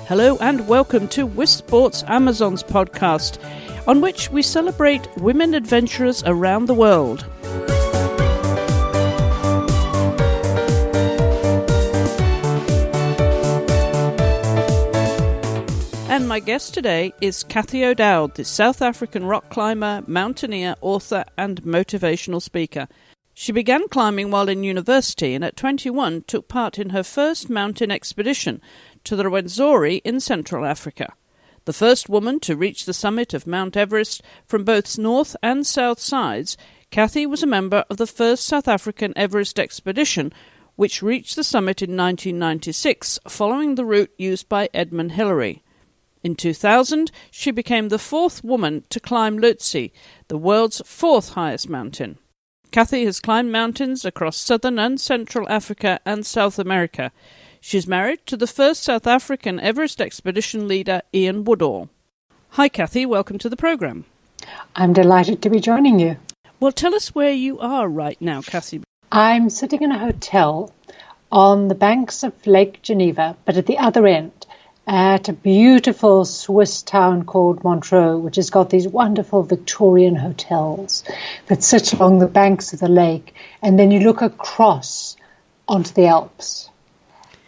Hello and welcome to Wissport's Amazons podcast, on which we celebrate women adventurers around the world. And my guest today is Cathy O'Dowd, the South African rock climber, mountaineer, author and motivational speaker. She began climbing while in university and at 21 took part in her first mountain expedition to the Ruwenzori in Central Africa. The first woman to reach the summit of Mount Everest from both north and south sides, Cathy was a member of the first South African Everest expedition, which reached the summit in 1996, following the route used by Edmund Hillary. In 2000, she became the fourth woman to climb Lhotse, the world's fourth highest mountain. Cathy has climbed mountains across southern and central Africa and South America. She's married to the first South African Everest expedition leader, Ian Woodall. Hi, Cathy. Welcome to the programme. I'm delighted to be joining you. Well, tell us where you are right now, Cathy. I'm sitting in a hotel on the banks of Lake Geneva, but at the other end, at a beautiful Swiss town called Montreux, which has got these wonderful Victorian hotels that sit along the banks of the lake, and then you look across onto the Alps.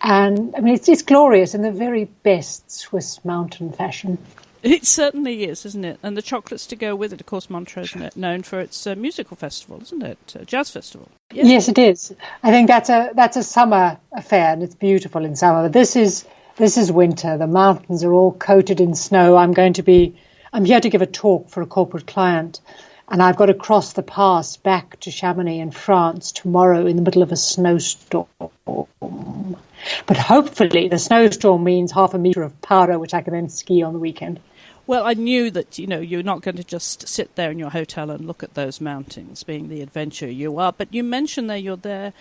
And, I mean, it's glorious in the very best Swiss mountain fashion. It certainly is, isn't it? And the chocolates to go with it. Of course, Montreux is known for its musical festival, isn't it? Jazz festival. Yeah. Yes, it is. I think that's a summer affair, and it's beautiful in summer. But this is winter. The mountains are all coated in snow. I'm here to give a talk for a corporate client, and I've got to cross the pass back to Chamonix in France tomorrow in the middle of a snowstorm. But hopefully the snowstorm means half a metre of powder, which I can then ski on the weekend. Well, I knew that, you're not going to just sit there in your hotel and look at those mountains, being the adventurer you are. But you mentioned that you're there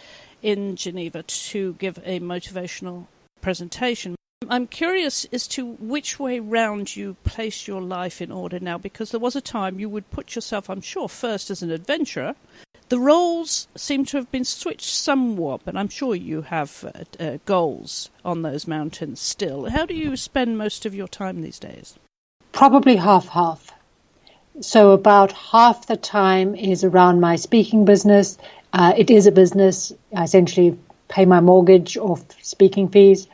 in Geneva to give a motivational presentation. I'm curious as to which way round you place your life in order now, because there was a time you would put yourself, I'm sure, first as an adventurer. The roles seem to have been switched somewhat, but I'm sure you have goals on those mountains still. How do you spend most of your time these days? Probably half-half. So about half the time is around my speaking business. It is a business. I essentially pay my mortgage off speaking fees.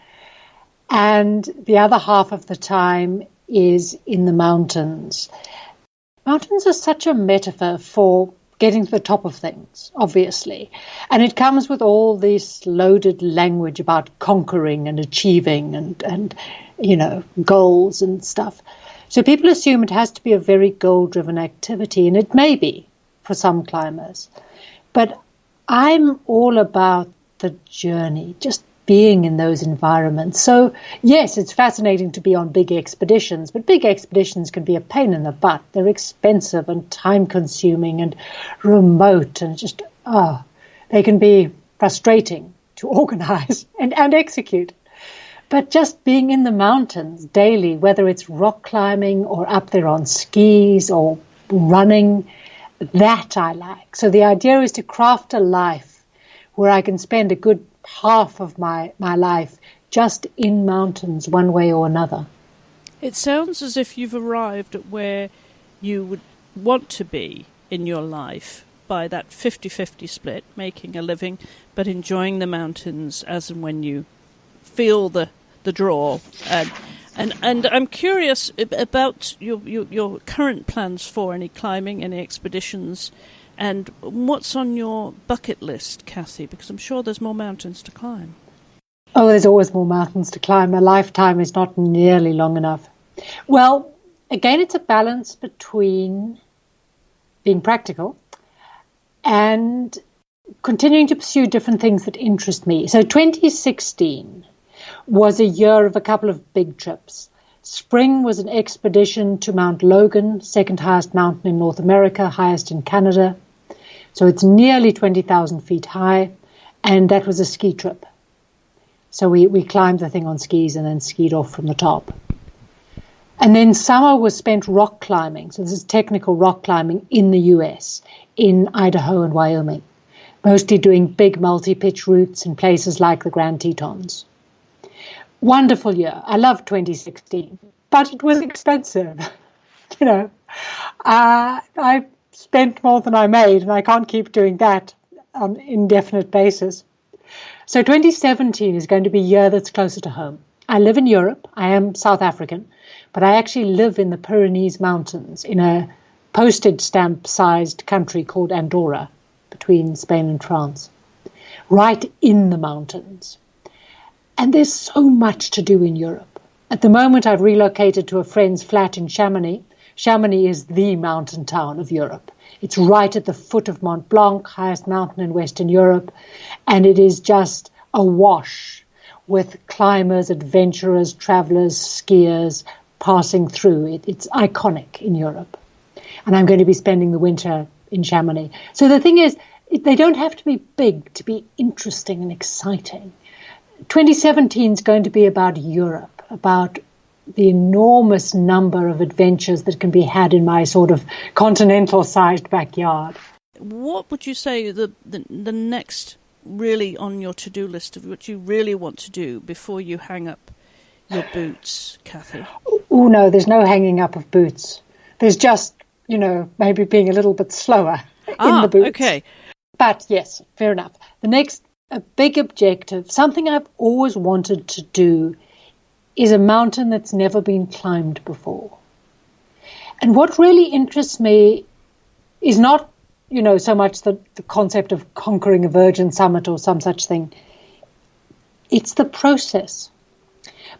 And the other half of the time is in the mountains. Mountains are such a metaphor for getting to the top of things, obviously. And it comes with all this loaded language about conquering and achieving and goals and stuff. So people assume it has to be a very goal-driven activity, and it may be for some climbers. But I'm all about the journey, just being in those environments. So, yes, it's fascinating to be on big expeditions, but big expeditions can be a pain in the butt. They're expensive and time-consuming and remote and just, they can be frustrating to organize and execute. But just being in the mountains daily, whether it's rock climbing or up there on skis or running, that I like. So the idea is to craft a life where I can spend a good half of my life just in mountains one way or another. It sounds as if you've arrived at where you would want to be in your life by that 50-50 split, making a living but enjoying the mountains as and when you feel the draw. And I'm curious about your current plans for any climbing, any expeditions. And what's on your bucket list, Cathy? Because I'm sure there's more mountains to climb. Oh, there's always more mountains to climb. A lifetime is not nearly long enough. Well, again, it's a balance between being practical and continuing to pursue different things that interest me. So 2016 was a year of a couple of big trips. Spring was an expedition to Mount Logan, second highest mountain in North America, highest in Canada. So it's nearly 20,000 feet high, and that was a ski trip. So we climbed the thing on skis and then skied off from the top. And then summer was spent rock climbing. So this is technical rock climbing in the US, in Idaho and Wyoming, mostly doing big multi-pitch routes in places like the Grand Tetons. Wonderful year. I love 2016, but it was expensive. I spent more than I made, and I can't keep doing that on an indefinite basis. So 2017 is going to be a year that's closer to home. I live in Europe. I am South African, but I actually live in the Pyrenees Mountains in a postage stamp-sized country called Andorra, between Spain and France, right in the mountains. And there's so much to do in Europe. At the moment, I've relocated to a friend's flat in Chamonix. Chamonix is the mountain town of Europe. It's right at the foot of Mont Blanc, highest mountain in Western Europe, and it is just awash with climbers, adventurers, travelers, skiers passing through. It's iconic in Europe. And I'm going to be spending the winter in Chamonix. So the thing is, they don't have to be big to be interesting and exciting. 2017 is going to be about Europe, about the enormous number of adventures that can be had in my sort of continental-sized backyard. What would you say the next really on your to-do list of what you really want to do before you hang up your boots, Cathy? Oh, no, there's no hanging up of boots. There's just, maybe being a little bit slower in the boots. Okay. But yes, fair enough. The next a big objective, something I've always wanted to do, is a mountain that's never been climbed before. And what really interests me is not, so much the concept of conquering a virgin summit or some such thing. It's the process.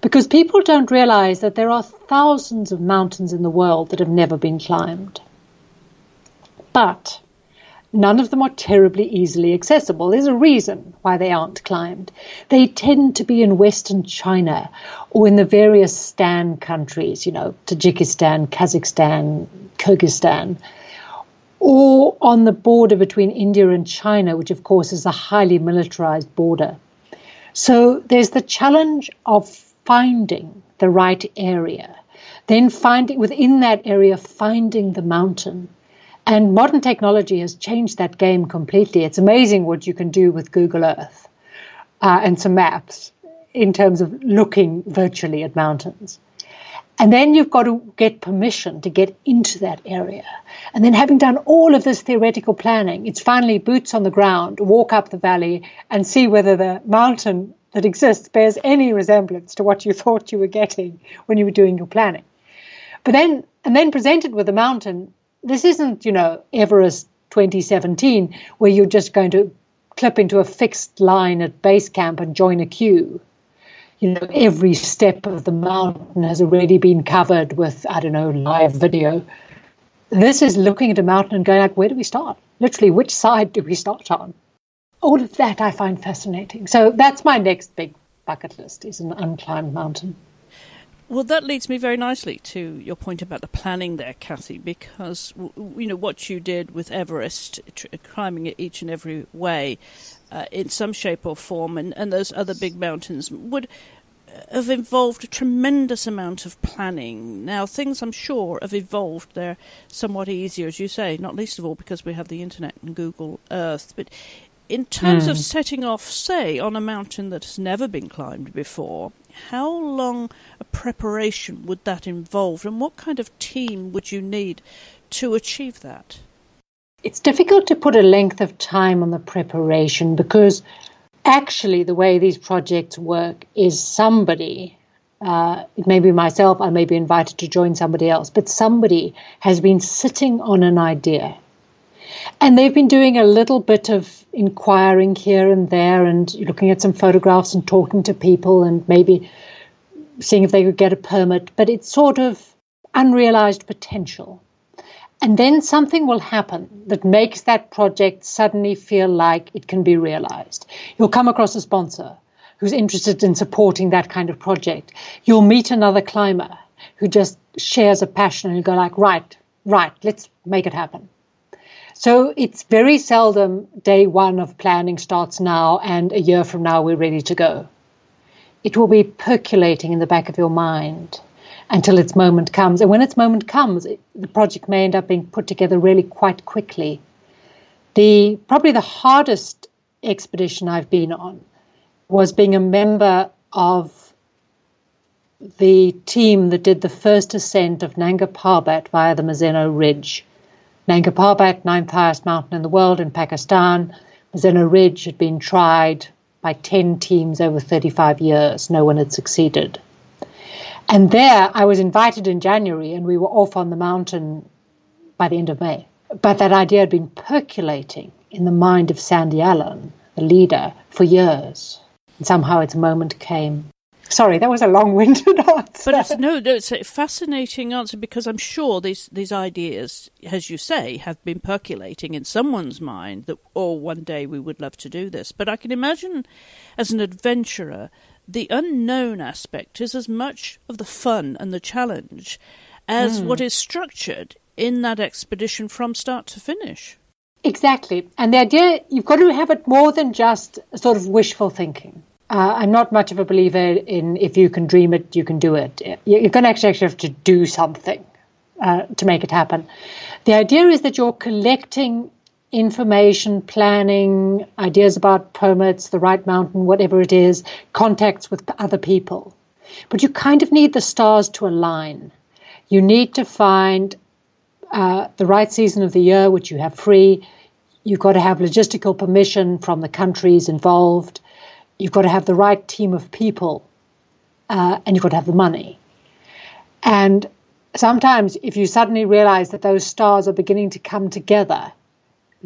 Because people don't realize that there are thousands of mountains in the world that have never been climbed. But none of them are terribly easily accessible. There's a reason why they aren't climbed. They tend to be in Western China or in the various Stan countries, Tajikistan, Kazakhstan, Kyrgyzstan, or on the border between India and China, which of course is a highly militarized border. So there's the challenge of finding the right area, then finding within that area, finding the mountain. And modern technology has changed that game completely. It's amazing what you can do with Google Earth and some maps in terms of looking virtually at mountains. And then you've got to get permission to get into that area. And then having done all of this theoretical planning, it's finally boots on the ground, walk up the valley and see whether the mountain that exists bears any resemblance to what you thought you were getting when you were doing your planning. But then presented with a mountain, this isn't, Everest 2017, where you're just going to clip into a fixed line at base camp and join a queue. Every step of the mountain has already been covered with, live video. This is looking at a mountain and going where do we start? Literally, which side do we start on? All of that I find fascinating. So that's my next big bucket list, is an unclimbed mountain. Well, that leads me very nicely to your point about the planning there, Cathy, because, what you did with Everest, climbing it each and every way in some shape or form, and those other big mountains would have involved a tremendous amount of planning. Now, things I'm sure have evolved. They're somewhat easier, as you say, not least of all because we have the internet and Google Earth. But in terms of setting off, say, on a mountain that has never been climbed before, how long a preparation would that involve, and what kind of team would you need to achieve that? It's difficult to put a length of time on the preparation because actually the way these projects work is somebody, it may be myself, I may be invited to join somebody else, but somebody has been sitting on an idea. And they've been doing a little bit of inquiring here and there and looking at some photographs and talking to people and maybe seeing if they could get a permit. But it's sort of unrealized potential. And then something will happen that makes that project suddenly feel like it can be realized. You'll come across a sponsor who's interested in supporting that kind of project. You'll meet another climber who just shares a passion and you go right, let's make it happen. So it's very seldom day one of planning starts now and a year from now we're ready to go. It will be percolating in the back of your mind until its moment comes. And when its moment comes, the project may end up being put together really quite quickly. Probably the hardest expedition I've been on was being a member of the team that did the first ascent of Nanga Parbat via the Mazeno Ridge. Nanga Parbat, 9th highest mountain in the world in Pakistan. Mazeno Ridge had been tried by 10 teams over 35 years. No one had succeeded. And there I was invited in January, and we were off on the mountain by the end of May. But that idea had been percolating in the mind of Sandy Allen, the leader, for years. And somehow its moment came. Sorry, that was a long-winded answer. But it's a fascinating answer, because I'm sure these ideas, as you say, have been percolating in someone's mind that, one day we would love to do this. But I can imagine, as an adventurer, the unknown aspect is as much of the fun and the challenge as what is structured in that expedition from start to finish. Exactly. And the idea, you've got to have it more than just sort of wishful thinking. I'm not much of a believer in if you can dream it, you can do it. You're going to actually have to do something to make it happen. The idea is that you're collecting information, planning, ideas about permits, the right mountain, whatever it is, contacts with other people. But you kind of need the stars to align. You need to find the right season of the year, which you have free. You've got to have logistical permission from the countries involved. You've got to have the right team of people, and you've got to have the money. And sometimes if you suddenly realize that those stars are beginning to come together,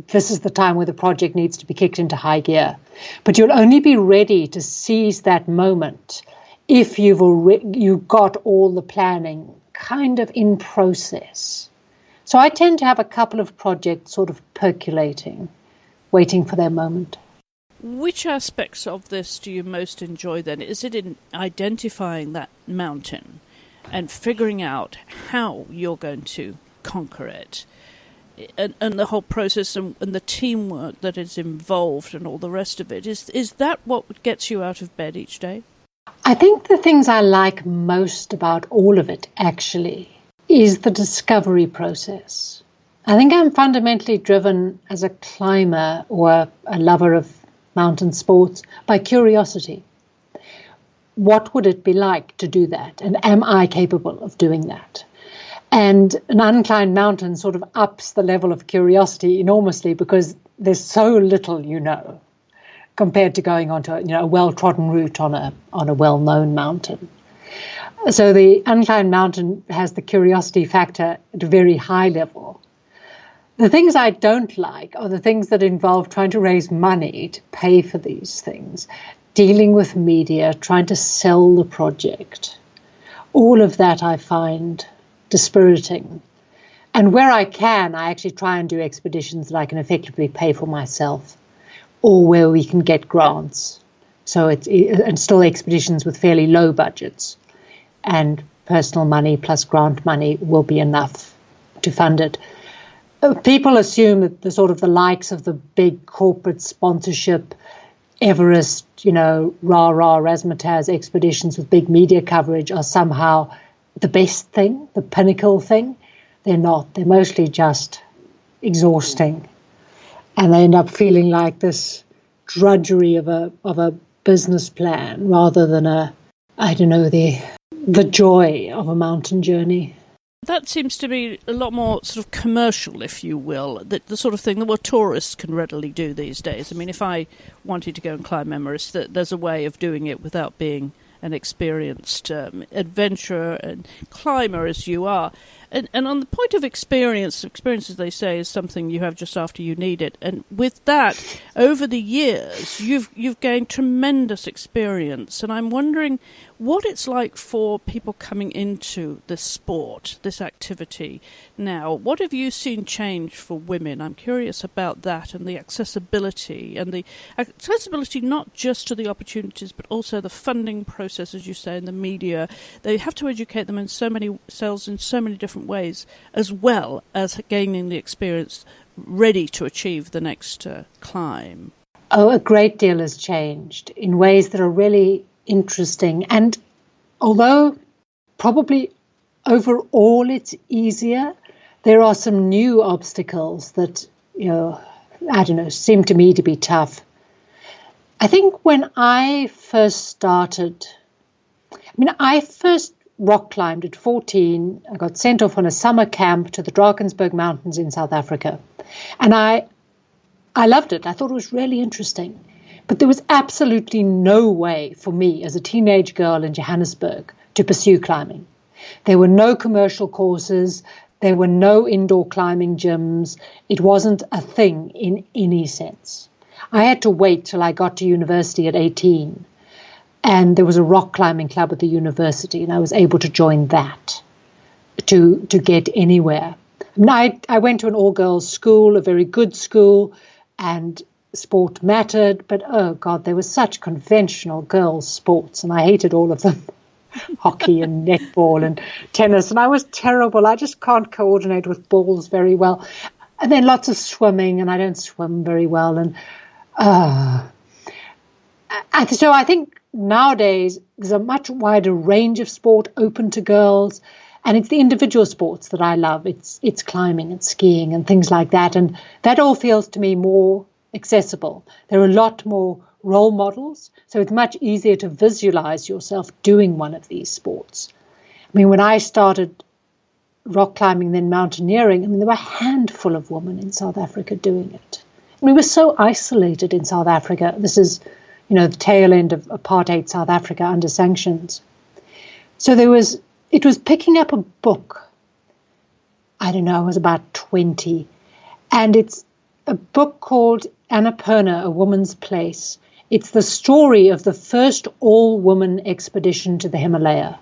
this is the time where the project needs to be kicked into high gear. But you'll only be ready to seize that moment if you've got all the planning kind of in process. So I tend to have a couple of projects sort of percolating, waiting for their moment. Which aspects of this do you most enjoy then? Is it in identifying that mountain and figuring out how you're going to conquer it, and the whole process and the teamwork that is involved and all the rest of it? Is that what gets you out of bed each day? I think the things I like most about all of it, actually, is the discovery process. I think I'm fundamentally driven as a climber or a lover of mountain sports by curiosity. What would it be like to do that? And am I capable of doing that? And an unclimbed mountain sort of ups the level of curiosity enormously, because there's so little you know compared to going onto a well-trodden route on a well-known mountain. So the unclimbed mountain has the curiosity factor at a very high level. The things I don't like are the things that involve trying to raise money to pay for these things, dealing with media, trying to sell the project. All of that I find dispiriting. And where I can, I actually try and do expeditions that I can effectively pay for myself, or where we can get grants. And still expeditions with fairly low budgets. And personal money plus grant money will be enough to fund it. People assume that the likes of the big corporate sponsorship, Everest, rah-rah, razzmatazz expeditions with big media coverage are somehow the best thing, the pinnacle thing. They're not. They're mostly just exhausting. And they end up feeling like this drudgery of a business plan rather than the joy of a mountain journey. That seems to be a lot more sort of commercial, if you will, the sort of thing that tourists can readily do these days. I mean, if I wanted to go and climb Everest, there's a way of doing it without being an experienced adventurer and climber as you are. And on the point of experience, as they say, is something you have just after you need it. And with that, over the years, you've gained tremendous experience. And I'm wondering what it's like for people coming into this sport, this activity now. What have you seen change for women? I'm curious about that, and the accessibility not just to the opportunities, but also the funding process, as you say, in the media. They have to educate them in so many different ways, as well as gaining the experience ready to achieve the next climb. Oh, a great deal has changed in ways that are really interesting. And although probably overall it's easier, there are some new obstacles that, seem to me to be tough. I think when I first started, mean, I first rock climbed at 14. I got sent off on a summer camp to the Drakensberg Mountains in South Africa. And I loved it. I thought it was really interesting. But there was absolutely no way for me as a teenage girl in Johannesburg to pursue climbing. There were no commercial courses. There were no indoor climbing gyms. It wasn't a thing in any sense. I had to wait till I got to university at 18. And there was a rock climbing club at the university, and I was able to join that to get anywhere. I mean, I went to an all-girls school, a very good school, and sport mattered. But, oh, God, there were such conventional girls' sports, and I hated all of them. Hockey and netball and tennis, and I was terrible. I just can't coordinate with balls very well. And then lots of swimming, and I don't swim very well. And so I think nowadays there's a much wider range of sport open to girls, and it's the individual sports that I love. It's climbing and skiing and things like that, and that all feels to me more accessible. There are a lot more role models, so it's much easier to visualize yourself doing one of these sports. I mean, when I started rock climbing, then mountaineering, I mean, there were a handful of women in South Africa doing it. And we were so isolated in South Africa. This is, the tail end of apartheid South Africa under sanctions. So it was picking up a book. I don't know, I was about 20. And it's a book called Annapurna, A Woman's Place. It's the story of the first all-woman expedition to the Himalaya,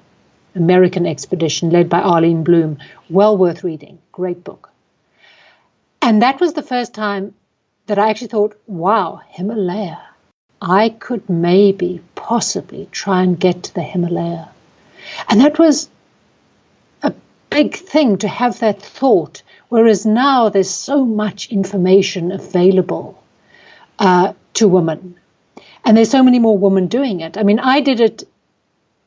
American expedition led by Arlene Bloom. Well worth reading. Great book. And that was the first time that I actually thought, wow, Himalaya. I could possibly try and get to the Himalaya. And that was a big thing to have that thought, whereas now there's so much information available to women. And there's so many more women doing it. I mean, I did it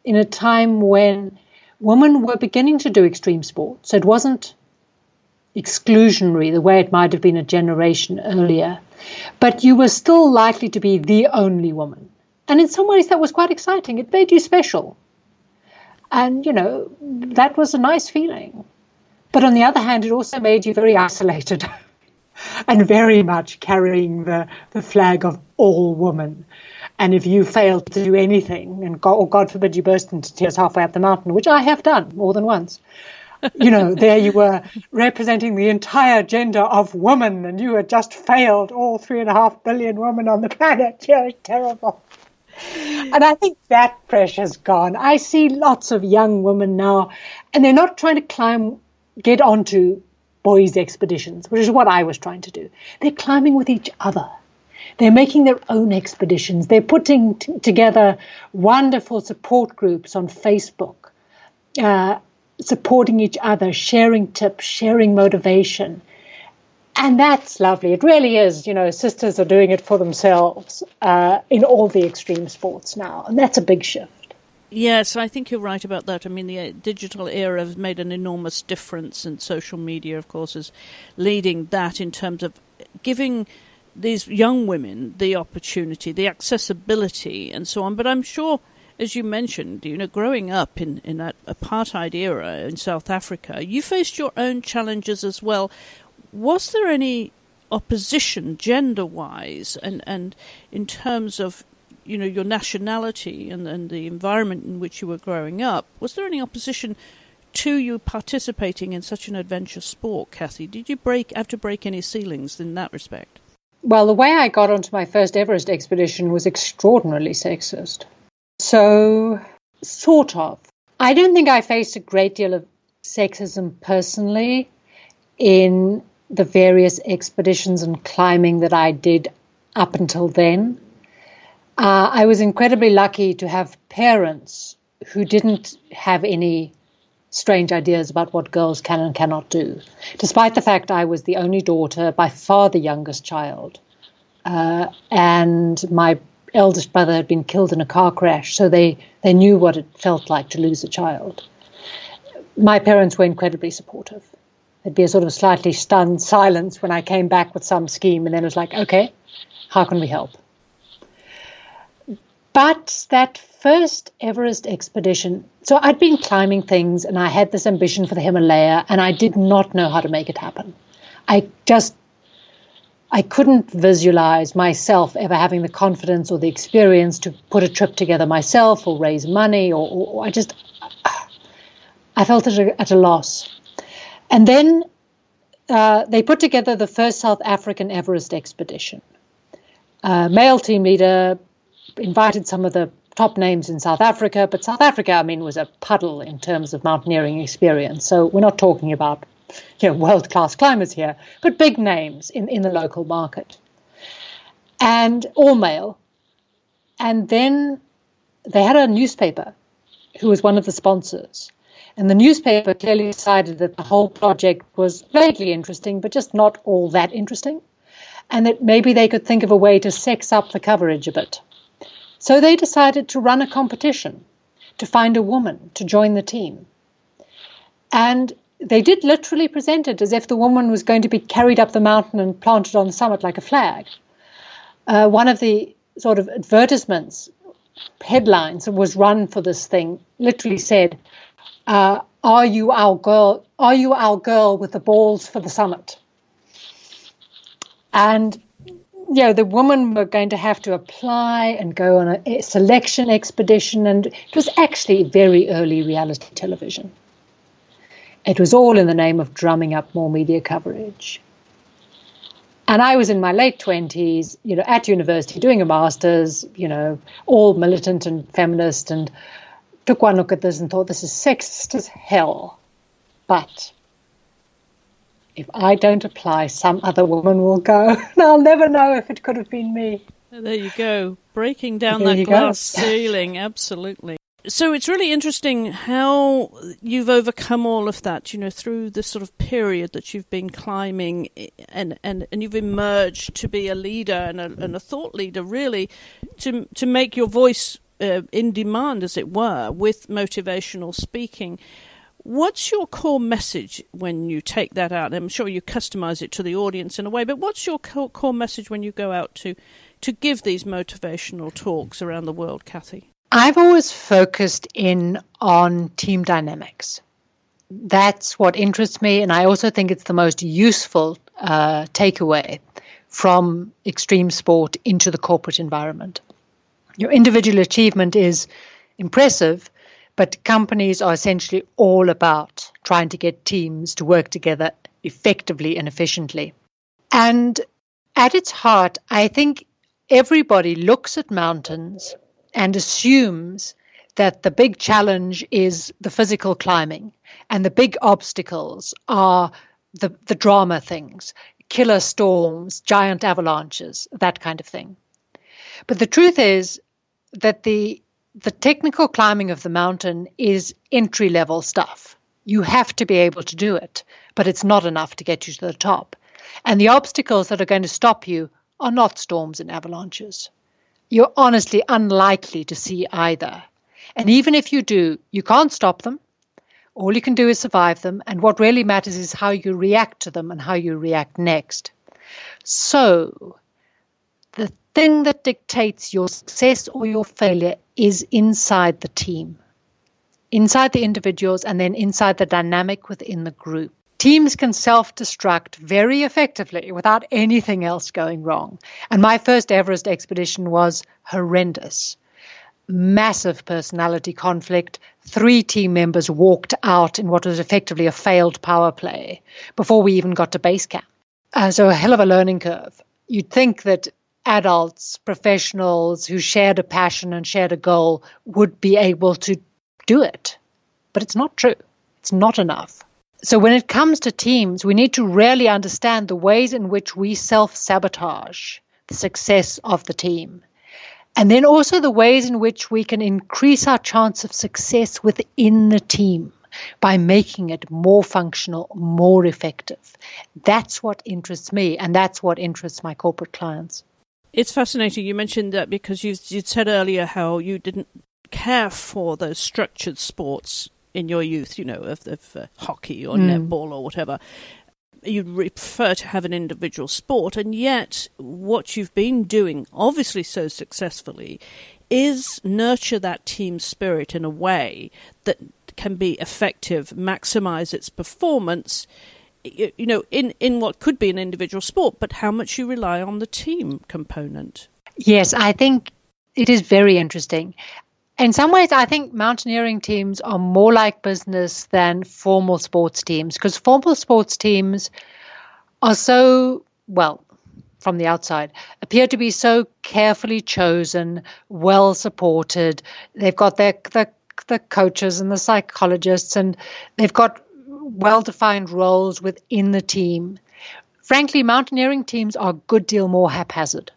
in a time when women were beginning to do extreme sport. So it wasn't exclusionary the way it might have been a generation earlier. But you were still likely to be the only woman. And in some ways that was quite exciting. It made you special. And, that was a nice feeling. But on the other hand, it also made you very isolated and very much carrying the flag of all women. And if you failed to do anything, and God forbid you burst into tears halfway up the mountain, which I have done more than once, there you were representing the entire gender of woman, and you had just failed all 3.5 billion women on the planet. You're terrible. And I think that pressure's gone. I see lots of young women now, and they're not trying to get onto boys' expeditions, which is what I was trying to do. They're climbing with each other. They're making their own expeditions. They're putting together wonderful support groups on Facebook, supporting each other, sharing tips, sharing motivation. And that's lovely. It really is. Sisters are doing it for themselves in all the extreme sports now. And that's a big shift. Yes, I think you're right about that. I mean, the digital era has made an enormous difference, and social media, of course, is leading that in terms of giving these young women the opportunity, the accessibility, and so on. But I'm sure, as you mentioned, growing up in that apartheid era in South Africa, you faced your own challenges as well. Was there any opposition gender-wise and in terms of your nationality and the environment in which you were growing up? Was there any opposition to you participating in such an adventure sport, Cathy? Did you have to break any ceilings in that respect? Well, the way I got onto my first Everest expedition was extraordinarily sexist. So, sort of. I don't think I faced a great deal of sexism personally in the various expeditions and climbing that I did up until then. I was incredibly lucky to have parents who didn't have any strange ideas about what girls can and cannot do, despite the fact I was the only daughter, by far the youngest child, and my eldest brother had been killed in a car crash, so they knew what it felt like to lose a child. My parents were incredibly supportive. There'd be a sort of slightly stunned silence when I came back with some scheme, and then it was like, okay, how can we help? But that first Everest expedition, so I'd been climbing things and I had this ambition for the Himalaya and I did not know how to make it happen. I couldn't visualize myself ever having the confidence or the experience to put a trip together myself or raise money or I felt at a loss. And then they put together the first South African Everest expedition. Male team leader invited some of the top names in South Africa, but South Africa, I mean, was a puddle in terms of mountaineering experience. So we're not talking about world-class climbers here, but big names in the local market. And all male. And then they had a newspaper who was one of the sponsors. And the newspaper clearly decided that the whole project was vaguely interesting, but just not all that interesting. And that maybe they could think of a way to sex up the coverage a bit. So they decided to run a competition to find a woman to join the team. And they did literally present it as if the woman was going to be carried up the mountain and planted on the summit like a flag. One of the sort of advertisements, headlines that was run for this thing literally said, are you our girl? Are you our girl with the balls for the summit? And the women were going to have to apply and go on a selection expedition. And it was actually very early reality television. It was all in the name of drumming up more media coverage. And I was in my late 20s, at university doing a master's, all militant and feminist, and took one look at this and thought, this is sexist as hell. But if I don't apply, some other woman will go, and I'll never know if it could have been me. There you go. Breaking down that glass ceiling, absolutely. So it's really interesting how you've overcome all of that, through the sort of period that you've been climbing, and you've emerged to be a leader and a thought leader, really, to make your voice in demand, as it were, with motivational speaking. What's your core message when you take that out? I'm sure you customize it to the audience in a way, but what's your core message when you go out to give these motivational talks around the world, Cathy? I've always focused in on team dynamics. That's what interests me, and I also think it's the most useful takeaway from extreme sport into the corporate environment. Your individual achievement is impressive, but companies are essentially all about trying to get teams to work together effectively and efficiently. And at its heart, I think everybody looks at mountains and assumes that the big challenge is the physical climbing and the big obstacles are the drama things, killer storms, giant avalanches, that kind of thing. But the truth is that the technical climbing of the mountain is entry-level stuff. You have to be able to do it, but it's not enough to get you to the top. And the obstacles that are going to stop you are not storms and avalanches. You're honestly unlikely to see either. And even if you do, you can't stop them. All you can do is survive them. And what really matters is how you react to them and how you react next. So the thing that dictates your success or your failure is inside the team, inside the individuals, and then inside the dynamic within the group. Teams can self-destruct very effectively without anything else going wrong. And my first Everest expedition was horrendous. Massive personality conflict. 3 team members walked out in what was effectively a failed power play before we even got to base camp. So a hell of a learning curve. You'd think that adults, professionals who shared a passion and shared a goal would be able to do it. But it's not true. It's not enough. So when it comes to teams, we need to really understand the ways in which we self-sabotage the success of the team. And then also the ways in which we can increase our chance of success within the team by making it more functional, more effective. That's what interests me, and that's what interests my corporate clients. It's fascinating. You mentioned that because you'd said earlier how you didn't care for those structured sports in your youth, of hockey or netball or whatever. You'd prefer to have an individual sport, and yet what you've been doing, obviously so successfully, nurture that team spirit in a way that can be effective, maximize its performance, in what could be an individual sport, but how much you rely on the team component. Yes, I think it is very interesting. In some ways, I think mountaineering teams are more like business than formal sports teams, because formal sports teams are so, well, from the outside, appear to be so carefully chosen, well supported. They've got the coaches and the psychologists, and they've got well-defined roles within the team. Frankly, mountaineering teams are a good deal more haphazard.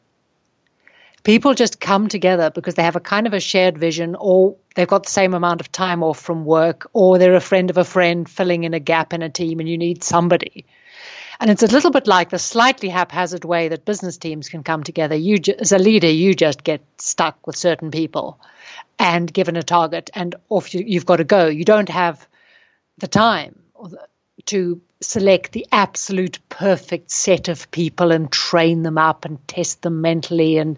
People just come together because they have a kind of a shared vision, or they've got the same amount of time off from work, or they're a friend of a friend filling in a gap in a team and you need somebody. And it's a little bit like the slightly haphazard way that business teams can come together. As a leader, you just get stuck with certain people and given a target, and off you've got to go. You don't have the time to select the absolute perfect set of people and train them up and test them mentally. And,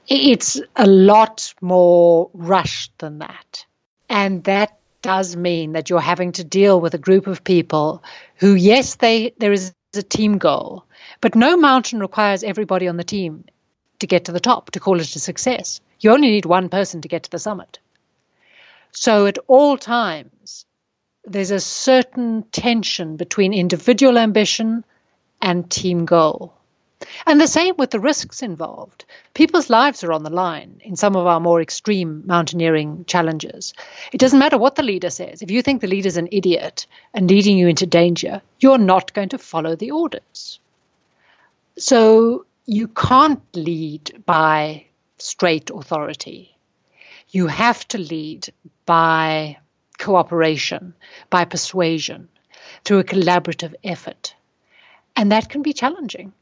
it's a lot more rushed than that. And that does mean that you're having to deal with a group of people who, yes, there is a team goal, but no mountain requires everybody on the team to get to the top, to call it a success. You only need one person to get to the summit. So at all times, there's a certain tension between individual ambition and team goal. And the same with the risks involved. People's lives are on the line in some of our more extreme mountaineering challenges. It doesn't matter what the leader says. If you think the leader's an idiot and leading you into danger, you're not going to follow the orders. So you can't lead by straight authority. You have to lead by cooperation, by persuasion, through a collaborative effort. And that can be challenging.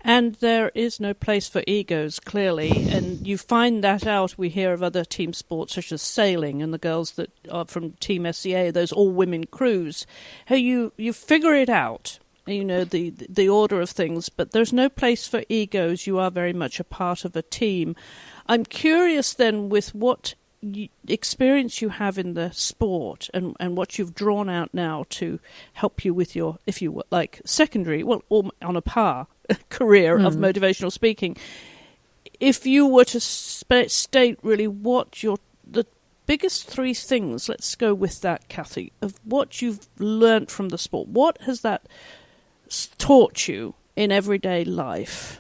And there is no place for egos, clearly, and you find that out. We hear of other team sports such as sailing and the girls that are from Team SCA, those all-women crews. How you figure it out, the order of things, but there's no place for egos. You are very much a part of a team. I'm curious then with what experience you have in the sport and what you've drawn out now to help you with your, if you like, secondary, well, on a par career of motivational speaking. If you were to state really what the biggest three things, let's go with that, Cathy, of what you've learnt from the sport, what has that taught you in everyday life?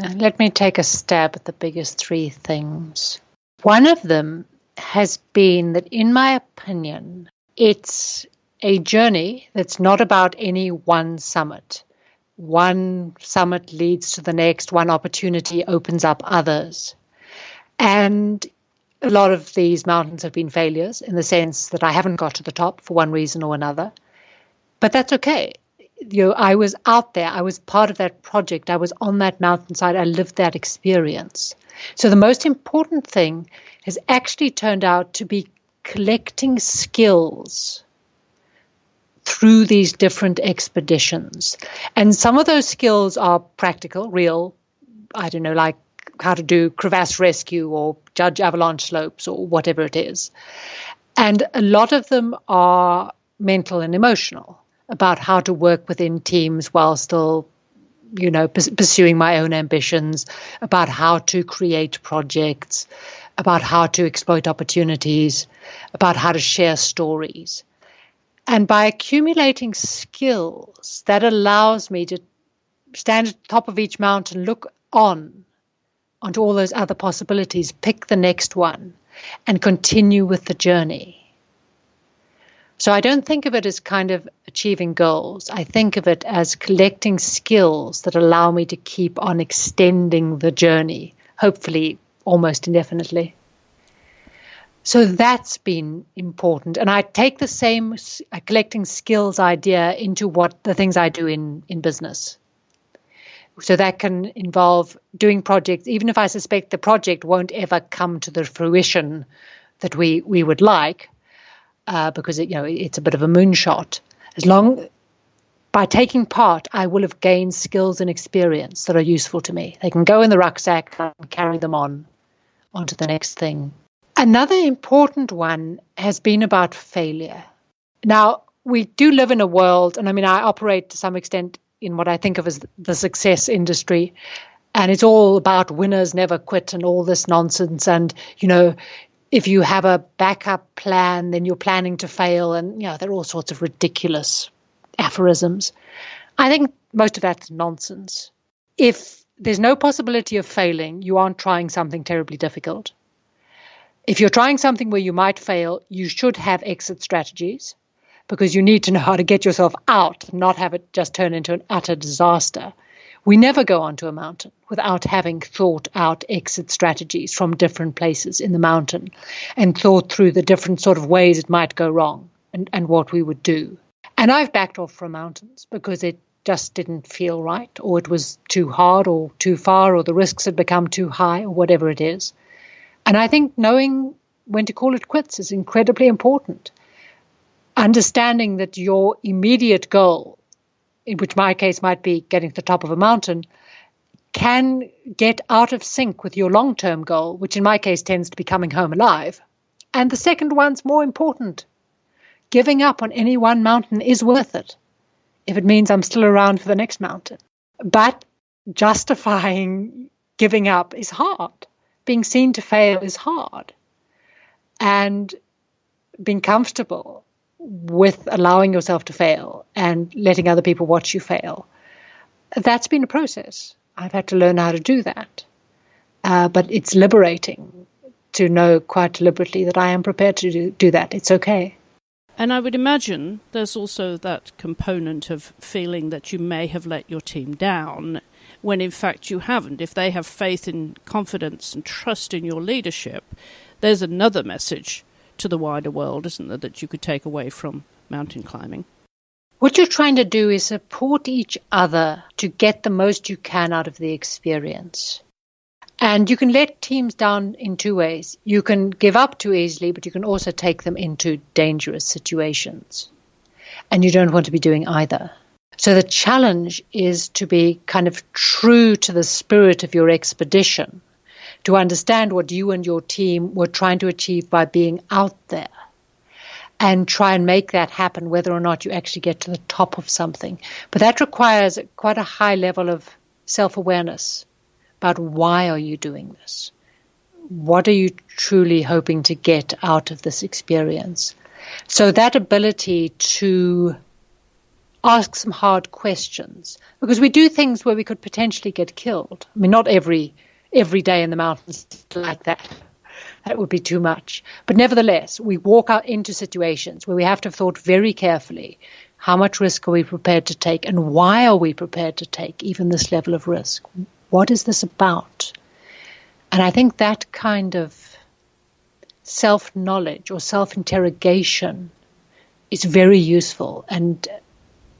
Let me take a stab at the biggest three things. One of them has been that, in my opinion, it's a journey that's not about any one summit. One summit leads to the next, one opportunity opens up others. And a lot of these mountains have been failures in the sense that I haven't got to the top for one reason or another. But that's okay. I was out there. I was part of that project. I was on that mountainside. I lived that experience. So the most important thing has actually turned out to be collecting skills through these different expeditions. And some of those skills are practical, real, like how to do crevasse rescue or judge avalanche slopes or whatever it is. And a lot of them are mental and emotional, about how to work within teams while still, pursuing my own ambitions, about how to create projects, about how to exploit opportunities, about how to share stories. And by accumulating skills, that allows me to stand at the top of each mountain, look onto all those other possibilities, pick the next one, and continue with the journey. So I don't think of it as kind of achieving goals. I think of it as collecting skills that allow me to keep on extending the journey, hopefully almost indefinitely. So that's been important. And I take the same collecting skills idea into the things I do in business. So that can involve doing projects, even if I suspect the project won't ever come to the fruition that we would like. Because it's a bit of a moonshot. by taking part, I will have gained skills and experience that are useful to me. They can go in the rucksack and carry them onto the next thing. Another important one has been about failure. Now, we do live in a world, and I operate to some extent in what I think of as the success industry, and it's all about winners never quit and all this nonsense. And, if you have a backup plan, then you're planning to fail. And, there are all sorts of ridiculous aphorisms. I think most of that's nonsense. If there's no possibility of failing, you aren't trying something terribly difficult. If you're trying something where you might fail, you should have exit strategies, because you need to know how to get yourself out, not have it just turn into an utter disaster. We never go onto a mountain without having thought out exit strategies from different places in the mountain and thought through the different sort of ways it might go wrong and what we would do. And I've backed off from mountains because it just didn't feel right, or it was too hard or too far, or the risks had become too high, or whatever it is. And I think knowing when to call it quits is incredibly important. Understanding that your immediate goal, in which my case might be getting to the top of a mountain, can get out of sync with your long-term goal, which in my case tends to be coming home alive. And the second one's more important. Giving up on any one mountain is worth it, if it means I'm still around for the next mountain. But justifying giving up is hard. Being seen to fail is hard. And being comfortable with allowing yourself to fail and letting other people watch you fail, that's been a process. I've had to learn how to do that. But it's liberating to know quite deliberately that I am prepared to do that. It's okay. And I would imagine there's also that component of feeling that you may have let your team down when in fact you haven't. If they have faith and confidence and trust in your leadership, there's another message to the wider world, isn't there, that you could take away from mountain climbing? What you're trying to do is support each other to get the most you can out of the experience. And you can let teams down in two ways. You can give up too easily, but you can also take them into dangerous situations. And you don't want to be doing either. So the challenge is to be kind of true to the spirit of your expedition, to understand what you and your team were trying to achieve by being out there, and try and make that happen, whether or not you actually get to the top of something. But that requires quite a high level of self-awareness about why are you doing this? What are you truly hoping to get out of this experience? So that ability to ask some hard questions, because we do things where we could potentially get killed. Not every day in the mountains like that. That would be too much. But nevertheless, we walk out into situations where we have to have thought very carefully, how much risk are we prepared to take, and why are we prepared to take even this level of risk? What is this about? And I think that kind of self-knowledge or self-interrogation is very useful, and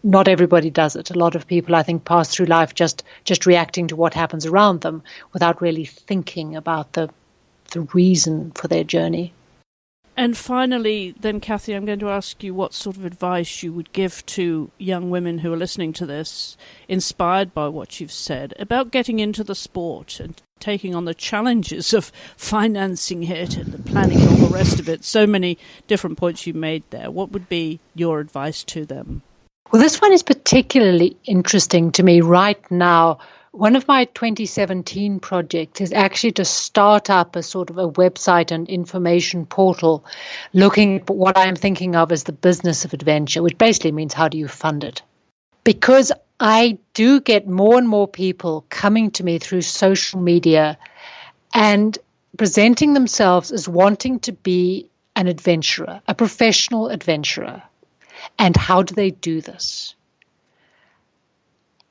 not everybody does it. A lot of people, I think, pass through life just reacting to what happens around them without really thinking about the reason for their journey. And finally, then, Cathy, I'm going to ask you what sort of advice you would give to young women who are listening to this, inspired by what you've said, about getting into the sport and taking on the challenges of financing it and the planning and all the rest of it. So many different points you made there. What would be your advice to them? Well, this one is particularly interesting to me right now. One of my 2017 projects is actually to start up a sort of a website and information portal looking at what I'm thinking of as the business of adventure, which basically means how do you fund it? Because I do get more and more people coming to me through social media and presenting themselves as wanting to be an adventurer, a professional adventurer. And how do they do this?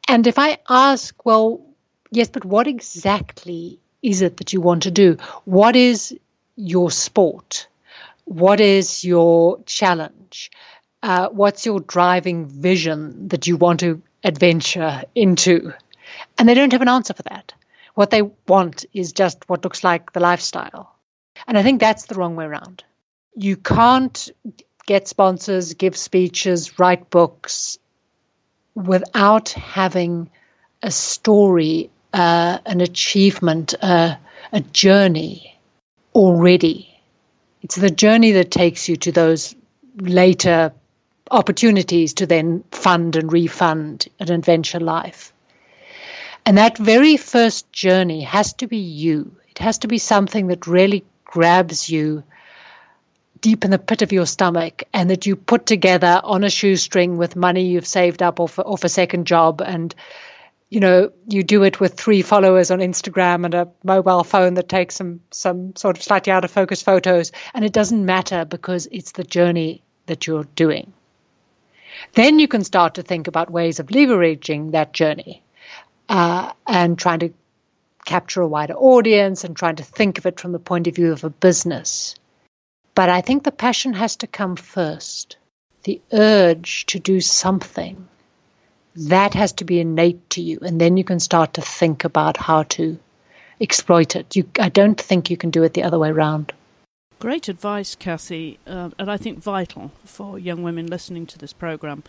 And if I ask, well, yes, but what exactly is it that you want to do? What is your sport? What is your challenge? What's your driving vision that you want to adventure into? And they don't have an answer for that. What they want is just what looks like the lifestyle. And I think that's the wrong way around. You can't get sponsors, give speeches, write books, without having a story, an achievement, a journey already. It's the journey that takes you to those later opportunities to then fund and refund an adventure life. And that very first journey has to be you. It has to be something that really grabs you deep in the pit of your stomach and that you put together on a shoestring with money you've saved up off a second job. And, you do it with 3 followers on Instagram and a mobile phone that takes some sort of slightly out of focus photos. And it doesn't matter because it's the journey that you're doing. Then you can start to think about ways of leveraging that journey and trying to capture a wider audience and trying to think of it from the point of view of a business. But I think the passion has to come first. The urge to do something, that has to be innate to you. And then you can start to think about how to exploit it. I don't think you can do it the other way around. Great advice, Cathy, and I think vital for young women listening to this program,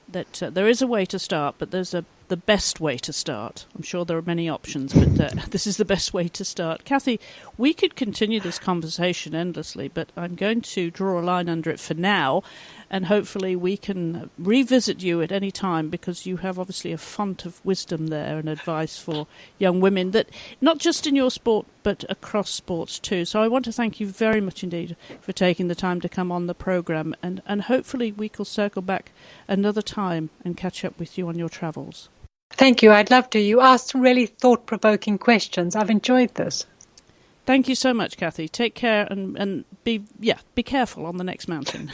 that there is a way to start, but there's the best way to start. I'm sure there are many options, but this is the best way to start. Cathy, we could continue this conversation endlessly, but I'm going to draw a line under it for now, and hopefully we can revisit you at any time, because you have obviously a font of wisdom there and advice for young women, that not just in your sport but across sports too. So I want to thank you very much indeed for taking the time to come on the programme, and hopefully we can circle back another time and catch up with you on your travels. Thank you. I'd love to. You asked some really thought-provoking questions. I've enjoyed this. Thank you so much, Cathy. Take care and be careful on the next mountain.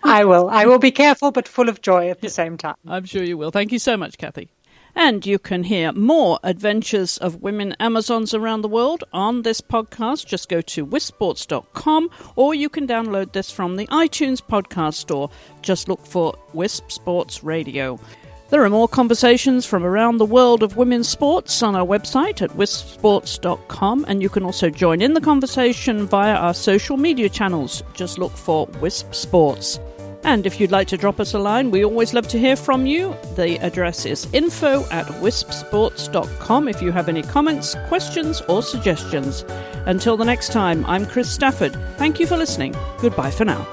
I will. I will be careful but full of joy at the same time. I'm sure you will. Thank you so much, Cathy. And you can hear more adventures of women Amazons around the world on this podcast. Just go to wispsports.com, or you can download this from the iTunes podcast store. Just look for Wisp Sports Radio. There are more conversations from around the world of women's sports on our website at wispsports.com, and you can also join in the conversation via our social media channels. Just look for Wisp Sports. And if you'd like to drop us a line, we always love to hear from you. The address is info@wispsports.com if you have any comments, questions or suggestions. Until the next time, I'm Chris Stafford. Thank you for listening. Goodbye for now.